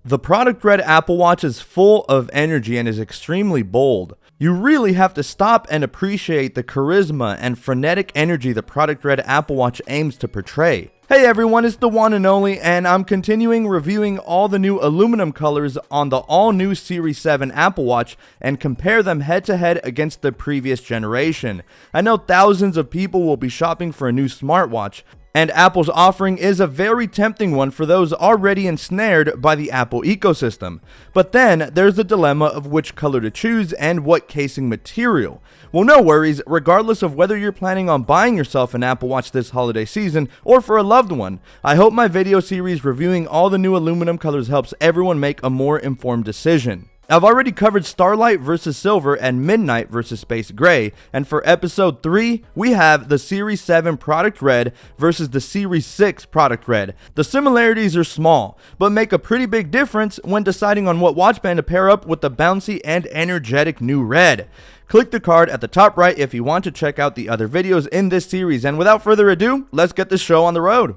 The Product Red Apple Watch is full of energy and is extremely bold. You really have to stop and appreciate the charisma and frenetic energy the Product Red Apple Watch aims to portray. Hey everyone, it's TheJuan&Only, and I'm continuing reviewing all the new aluminum colors on the all-new Series 7 Apple Watch and compare them head-to-head against the previous generation. I know thousands of people will be shopping for a new smartwatch, and Apple's offering is a very tempting one for those already ensnared by the Apple ecosystem. But then there's the dilemma of which color to choose and what casing material. Well, no worries, regardless of whether you're planning on buying yourself an Apple Watch this holiday season or for a loved one. I hope my video series reviewing all the new aluminum colors helps everyone make a more informed decision. I've already covered Starlight versus Silver and Midnight versus Space Gray, and for episode 3, we have the Series 7 Product Red versus the Series 6 Product Red. The similarities are small, but make a pretty big difference when deciding on what watch band to pair up with the bouncy and energetic new red. Click the card at the top right if you want to check out the other videos in this series, and without further ado, let's get this show on the road.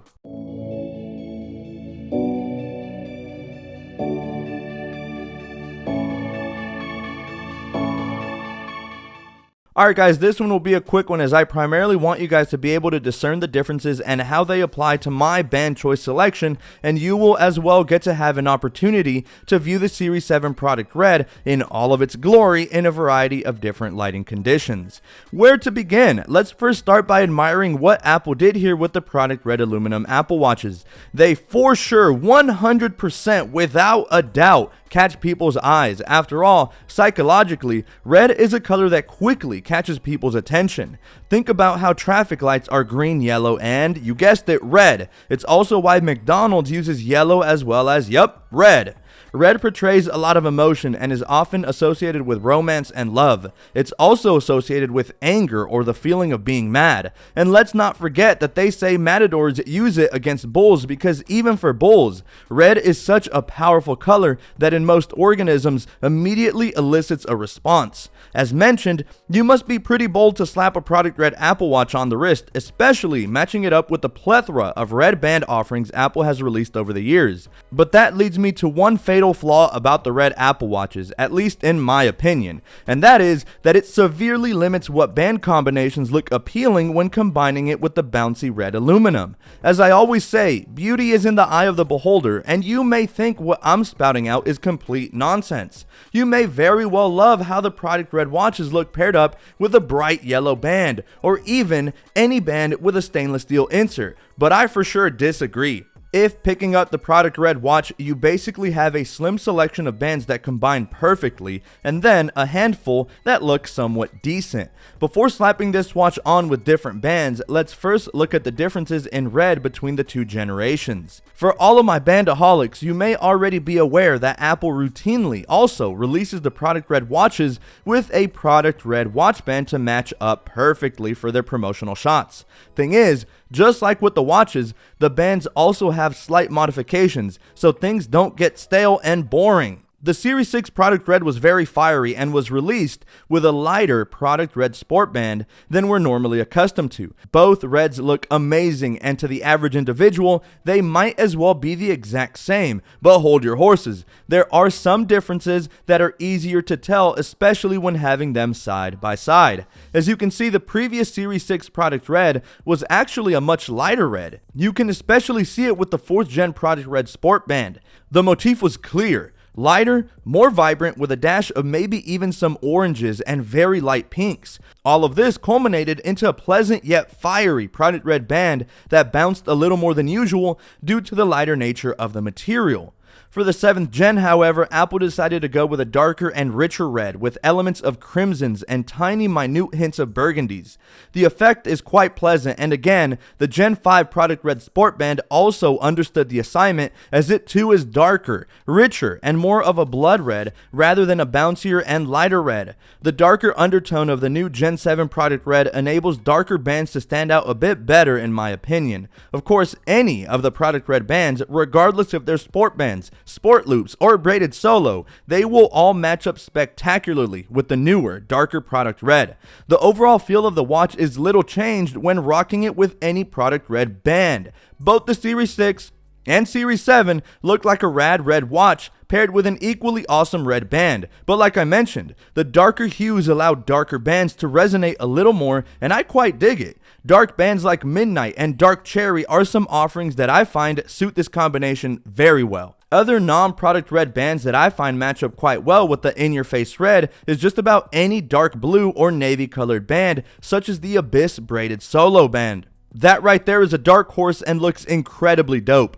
Alright guys, this one will be a quick one as I primarily want you guys to be able to discern the differences and how they apply to my band choice selection, and you will as well get to have an opportunity to view the Series 7 Product Red in all of its glory in a variety of different lighting conditions. Where to begin? Let's first start by admiring what Apple did here with the Product Red aluminum Apple Watches. They for sure, 100% without a doubt, catch people's eyes. After all, psychologically, red is a color that quickly catches people's attention. Think about how traffic lights are green, yellow, and, you guessed it, red. It's also why McDonald's uses yellow as well as, red. Red portrays a lot of emotion and is often associated with romance and love. It's also associated with anger or the feeling of being mad. And let's not forget that they say matadors use it against bulls because even for bulls, red is such a powerful color that in most organisms immediately elicits a response. As mentioned, you must be pretty bold to slap a Product Red Apple Watch on the wrist, especially matching it up with the plethora of red band offerings Apple has released over the years. But that leads me to one fatal flaw about the red Apple Watches, at least in my opinion, and that is that it severely limits what band combinations look appealing when combining it with the bouncy red aluminum. As I always say, beauty is in the eye of the beholder, and you may think what I'm spouting out is complete nonsense. You may very well love how the Product Red watches look paired up with a bright yellow band, or even any band with a stainless steel insert, but I for sure disagree. If picking up the Product Red watch, you basically have a slim selection of bands that combine perfectly, and then a handful that look somewhat decent. Before slapping this watch on with different bands, let's first look at the differences in red between the two generations. For all of my bandaholics, you may already be aware that Apple routinely also releases the Product Red watches with a Product Red watch band to match up perfectly for their promotional shots. Thing is, just like with the watches, the bands also have slight modifications, so things don't get stale and boring. The Series 6 Product Red was very fiery and was released with a lighter Product Red Sport band than we're normally accustomed to. Both reds look amazing, and to the average individual, they might as well be the exact same. But hold your horses. There are some differences that are easier to tell, especially when having them side by side. As you can see, the previous Series 6 Product Red was actually a much lighter red. You can especially see it with the 4th Gen Product Red Sport band. The motif was clear, lighter, more vibrant, with a dash of maybe even some oranges and very light pinks. All of this culminated into a pleasant yet fiery Product Red band that bounced a little more than usual due to the lighter nature of the material. For the 7th gen, however, Apple decided to go with a darker and richer red with elements of crimsons and tiny minute hints of burgundies. The effect is quite pleasant, and again, the Gen 5 Product Red Sport Band also understood the assignment, as it too is darker, richer, and more of a blood red rather than a bouncier and lighter red. The darker undertone of the new Gen 7 Product Red enables darker bands to stand out a bit better in my opinion. Of course, any of the Product Red bands, regardless if they're sport bands, sport loops, or braided solo, they will all match up spectacularly with the newer, darker Product Red. The overall feel of the watch is little changed when rocking it with any Product Red band. Both the Series 6 and Series 7 looked like a rad red watch paired with an equally awesome red band. But like I mentioned, the darker hues allow darker bands to resonate a little more, and I quite dig it. Dark bands like Midnight and Dark Cherry are some offerings that I find suit this combination very well. Other non-product red bands that I find match up quite well with the in-your-face red is just about any dark blue or navy colored band, such as the Abyss Braided Solo band. That right there is a dark horse and looks incredibly dope.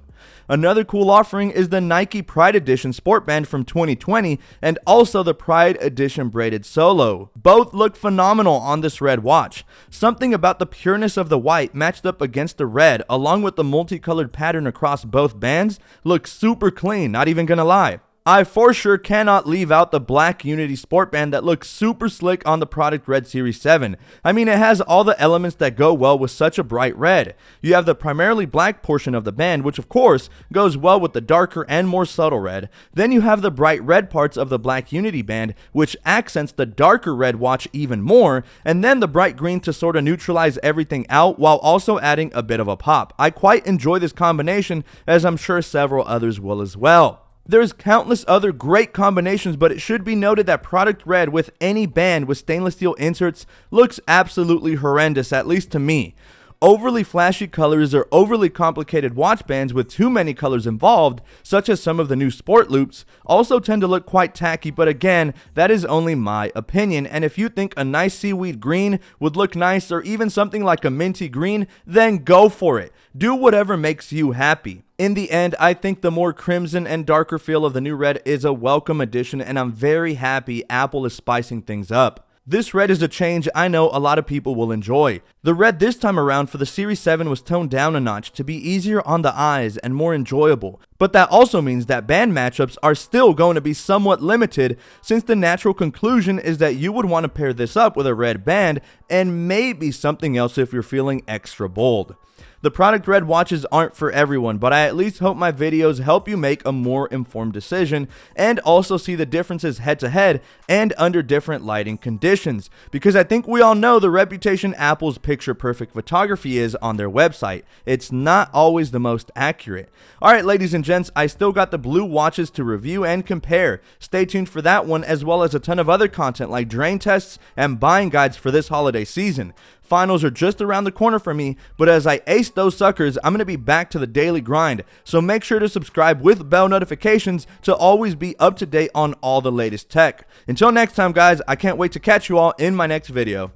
Another cool offering is the Nike Pride Edition Sport Band from 2020 and also the Pride Edition Braided Solo. Both look phenomenal on this red watch. Something about the pureness of the white matched up against the red along with the multicolored pattern across both bands looks super clean, not even gonna lie. I for sure cannot leave out the black Unity Sport Band that looks super slick on the Product Red Series 7. I mean, it has all the elements that go well with such a bright red. You have the primarily black portion of the band, which of course goes well with the darker and more subtle red. Then you have the bright red parts of the black Unity band, which accents the darker red watch even more, and then the bright green to sort of neutralize everything out while also adding a bit of a pop. I quite enjoy this combination, as I'm sure several others will as well. There's countless other great combinations, but it should be noted that Product Red with any band with stainless steel inserts looks absolutely horrendous, at least to me. Overly flashy colors or overly complicated watch bands with too many colors involved, such as some of the new sport loops, also tend to look quite tacky, but again, that is only my opinion, and if you think a nice seaweed green would look nice or even something like a minty green, then go for it. Do whatever makes you happy. In the end, I think the more crimson and darker feel of the new red is a welcome addition, and I'm very happy Apple is spicing things up. This red is a change I know a lot of people will enjoy. The red this time around for the Series 7 was toned down a notch to be easier on the eyes and more enjoyable. But that also means that band matchups are still going to be somewhat limited, since the natural conclusion is that you would want to pair this up with a red band and maybe something else if you're feeling extra bold. The Product Red watches aren't for everyone, but I at least hope my videos help you make a more informed decision and also see the differences head to head and under different lighting conditions, because I think we all know the reputation Apple's picture perfect photography is on their website. It's not always the most accurate. Alright ladies and gents, I still got the blue watches to review and compare. Stay tuned for that one, as well as a ton of other content like drain tests and buying guides for this holiday season. Finals are just around the corner for me, but as I ace those suckers, I'm going to be back to the daily grind. So make sure to subscribe with bell notifications to always be up to date on all the latest tech. Until next time guys, I can't wait to catch you all in my next video.